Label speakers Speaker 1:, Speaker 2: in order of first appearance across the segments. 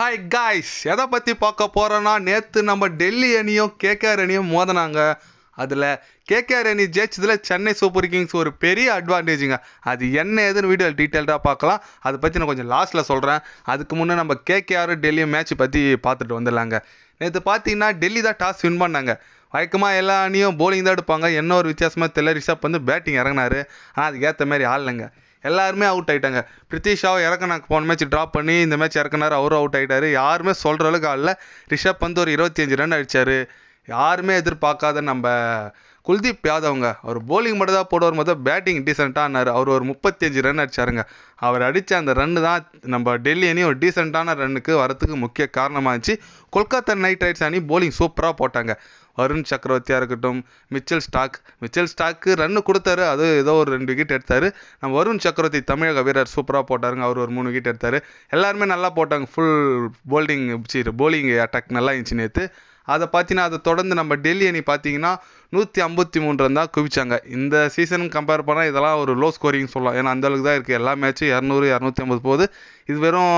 Speaker 1: Hi guys, எதை பற்றி பார்க்க போகிறோன்னா, நேற்று நம்ம டெல்லி அணியும் கேகேஆர் அணியும் மோதினாங்க. அதில் கேகேஆர் அணி ஜெயிச்சதில் சென்னை சூப்பர் கிங்ஸ் ஒரு பெரிய அட்வான்டேஜுங்க. அது என்ன ஏதுன்னு வீடியோ டீட்டெயில்டாக பார்க்கலாம். அதை பற்றி நான் கொஞ்சம் லாஸ்ட்டில் சொல்கிறேன். அதுக்கு முன்னே நம்ம கேகேஆர் டெல்லி மேட்ச் பற்றி பார்த்துட்டு வந்துடலாங்க. நேற்று பார்த்தீங்கன்னா டெல்லி தான் டாஸ் வின் பண்ணாங்க. வழக்கமாக எல்லா அணியும் போலிங் தான் எடுப்பாங்க. என்ன ஒரு வித்தியாசமாக தெரியல, ரிஷப் வந்து பேட்டிங் இறங்கினாரு. ஆனால் அதுக்கேற்ற மாதிரி ஆடலைங்க. எல்லாருமே அவுட் ஆகிட்டாங்க. பிரித்திஷாவை இறக்குனாங்க. போன மேட்ச் ட்ராப் பண்ணி இந்த மேட்ச் இறக்குனாரு, அவரும் அவுட் ஆகிட்டாரு. யாருமே சொல்கிற அளவுக்கு ஆடல. ரிஷப் வந்து ஒரு 25 ரன் அடித்தார். யாருமே எதிர்பார்க்காத நம்ம குல்தீப் யாதவ்ங்க, அவர் போலிங் மட்டும் தான் போடுவார், மொத்தம் பேட்டிங் டீசெண்டாக ஆனார். அவர் ஒரு 35 ரன் அடிச்சாருங்க. அவர் அடித்த அந்த ரன்னு தான் நம்ம டெல்லி அணி ஒரு டீசெண்டான ரன்னுக்கு வரத்துக்கு முக்கிய காரணமாக இருந்துச்சு. கொல்கத்தா நைட் ரைடர்ஸ் அணி போலிங் சூப்பராக போட்டாங்க. வருண் சக்கரவர்த்தியாக இருக்கட்டும், மிச்சல் ஸ்டாக்கு ரன்னு கொடுத்தாரு. அது ஏதோ ஒரு 2 விக்கெட் எடுத்தார். நம்ம வருண் சக்கரவர்த்தி தமிழக வீரர் சூப்பராக போட்டாருங்க. அவர் ஒரு 3 விக்கெட் எடுத்தார். எல்லாருமே நல்லா போட்டாங்க. ஃபுல் போலிங் அட்டாக் நல்லா இருந்துச்சு நேற்று. அதை பார்த்தீங்கன்னா அதை தொடர்ந்து நம்ம டெல்லி அணி பார்த்தீங்கன்னா 153 ரன் தான் குவிச்சாங்க. இந்த சீசனுக்கு கம்பேர் பண்ணால் இதெல்லாம் ஒரு லோ ஸ்கோரிங் சொல்லலாம். ஏன்னா அந்தளவுக்கு தான் இருக்குது. எல்லா மேட்சும் 200 250 போகுது. இது வெறும்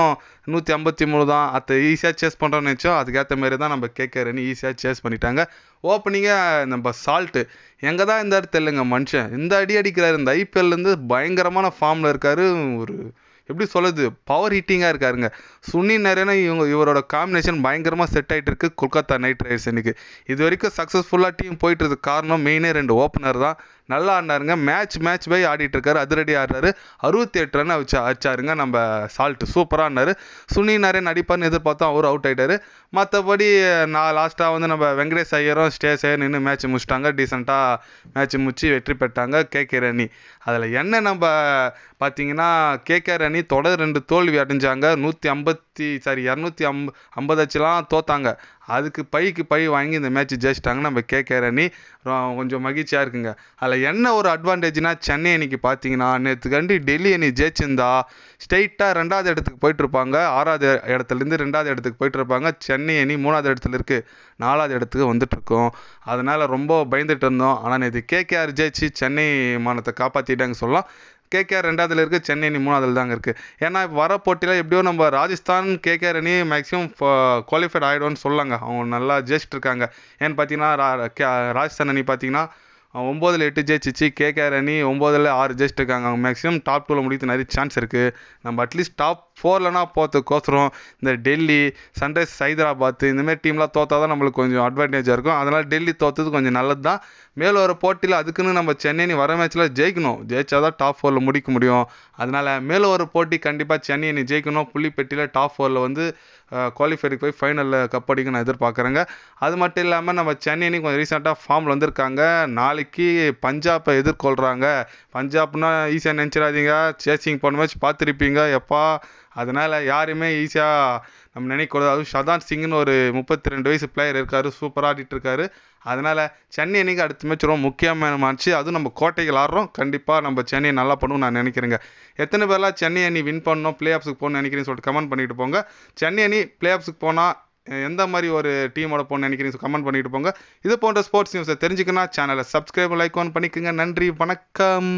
Speaker 1: 153 தான். அதை ஈஸியாக சேஸ் பண்ணுறோன்னு நினச்சோம். அதுக்கேற்ற மாரி தான் நம்ம கேகேஆர் அணி ஈஸியாக சேஸ் பண்ணிட்டாங்க. ஓப்பனிங்காக நம்ம சால்ட்டு எங்கே தான் இருந்தார் தெரியலங்க. மனுஷன் இந்த அடி அடிக்கிறார். இந்த ஐபிஎல்லேருந்து பயங்கரமான ஃபார்மில் இருக்கார். ஒரு எப்படி சொல்லுது, பவர் ஹிட்டிங்காக இருக்காருங்க. சுனில் நரேனா இவரோட காம்பினேஷன் பயங்கரமாக செட் ஆகிட்டு இருக்கு கொல்கத்தா நைட் ரைடர்ஸ் அன்றைக்கி. இது வரைக்கும் சக்ஸஸ்ஃபுல்லாக டீம் போயிட்டு இருக்கு. காரணம் மெயினே 2 ஓப்பனர் தான். நல்லா ஆடினாருங்க. மேட்ச் பை ஆடிட்டு இருக்காரு. அதிரடி ஆடுறாரு. 68 ரன் அடிச்சாருங்க நம்ம சால்ட்டு. சூப்பராக ஆடினார். சுனில் நரேன் அடிப்பார்னு எதிர்பார்த்தோம், அவர் அவுட் ஆகிட்டார். மற்றபடி நான் லாஸ்ட்டாக வந்து நம்ம வெங்கடேஷ் ஐயரும் ஸ்டேஸ் ஐயர் நின்று மேட்ச் முடிச்சிட்டாங்க. டீசெண்டாக மேட்ச் முடிச்சு வெற்றி பெற்றாங்க கேகேஆர் அணி. அதில் என்ன நம்ம பார்த்தீங்கன்னா, கேகேஆர் அணி தொடர் 2 தோல்வி அடைஞ்சாங்க. 250 வச்சுலாம் தோத்தாங்க. அதுக்கு பை வாங்கி இந்த மேட்ச் ஜெயிச்சிட்டாங்க நம்ம கேகேஆர் அணி. கொஞ்சம் மகிழ்ச்சியாக இருக்குங்க. அதில் என்ன ஒரு அட்வான்டேஜ்னா, சென்னை அணிக்கு பார்த்தீங்கன்னா நேற்றுக்காண்டி டெல்லி அணி ஜெயிச்சிருந்தா ஸ்ட்ரெயிட்டாக 2வது இடத்துக்கு போயிட்டுருப்பாங்க. 6வது இடத்துலேருந்து 2வது இடத்துக்கு போயிட்டுருப்பாங்க. சென்னை அணி 3வது இடத்துல இருக்குது. 4வது இடத்துக்கு வந்துட்டுருக்கோம். அதனால் ரொம்ப பயந்துட்டு இருந்தோம். ஆனால் நேற்று கேகேஆர் ஜெயிச்சு சென்னை மானத்தை காப்பாற்றிட்டாங்க சொல்லலாம். கேகேஆர் 2வதுல இருக்குது, சென்னை அணி 3வதுல தாங்க இருக்குது. ஏன்னா இப்போ வர போட்டியில் எப்படியோ நம்ம ராஜஸ்தான் கேகேஆர் அணி மேக்ஸிமம் குவாலிஃபைட் ஆகிடும்னு சொல்லாங்க. அவங்க நல்லா ஜெயிச்சிட்டு இருக்காங்க. ஏன்னு பார்த்தீங்கன்னா ராஜஸ்தான் அணி பார்த்தீங்கன்னா 9ல் 8 ஜெயிச்சிச்சு. கேகேஆர் அணி 9ல் 6 ஜெயிச்சிட்டு இருக்காங்க. அவங்க மேக்ஸிமம் டாப் 2ல் முடித்து நிறைய சான்ஸ் இருக்குது. நம்ம அட்லீஸ்ட் டாப் 4லனா போகிறதுக்கோசரம் இந்த டெல்லி, சன்ரைஸ் ஹைதராபாத் இந்தமாரி டீம்லாம் தோற்றா தான் நம்மளுக்கு கொஞ்சம் அட்வான்டேஜாக இருக்கும். அதனால் டெல்லி தோற்றது கொஞ்சம் நல்லது தான். மேலே ஒரு போட்டியில் அதுக்குன்னு நம்ம சென்னை அணி வர மேட்ச்சில் ஜெயிக்கணும். ஜெயிச்சா தான் டாப் 4ல் முடிக்க முடியும். அதனால் மேலே ஒரு போட்டி கண்டிப்பாக சென்னை அணி ஜெயிக்கணும். புள்ளிப்பெட்டியில் டாப் 4ல் வந்து குவாலிஃபைடுக்கு போய் ஃபைனலில் கப் அடிக்க நான் எதிர்பார்க்குறேங்க. அது மட்டும் இல்லாமல் நம்ம சென்னை அணி கொஞ்சம் ரீசெண்டாக ஃபார்மில் வந்திருக்காங்க. நாளைக்கு பஞ்சாப்பை எதிர்கொள்கிறாங்க. பஞ்சாப்னா ஈஸியாக நினச்சிடாதீங்க. சேசிங் போன மேட்ச் பார்த்துருப்பீங்க எப்பா. அதனால் யாருமே ஈஸியாக நம்ம நினைக்கூடாது. அதுவும் ஷதான் சிங்னு ஒரு 32 வயசு பிளேயர் இருக்கார். சூப்பராக ஆடிட்டு இருக்காரு. அதனால் சென்னை அணிக்கு அடுத்த மேட்ச் ரொம்ப முக்கியமான மேட்ச்சு. அதுவும் நம்ம கோட்டைகள் ஆடுறோம். கண்டிப்பாக நம்ம சென்னை நல்லா பண்ணுவோம் நான் நினைக்கிறேங்க. எத்தனை பேர்லாம் சென்னை அணி வின் பண்ணணும், பிளே ஆஃப்ஸுக்கு போகணும்னு நினைக்கிறீங்கன்னு சொல்லிட்டு கமெண்ட் பண்ணிட்டு போங்க. சென்னை அணி பிளே ஆஃப்ஸுக்கு போனால் எந்த மாதிரி ஒரு டீமோட போகணும்னு நினைக்கிறீங்க கமெண்ட் பண்ணிட்டு போங்க. இது போன்ற ஸ்போர்ட்ஸ் நியூஸை தெரிஞ்சுக்கணும் சேனலை சப்ஸ்கிரைப் லைக் பண்ணிக்கோங்க. நன்றி, வணக்கம்.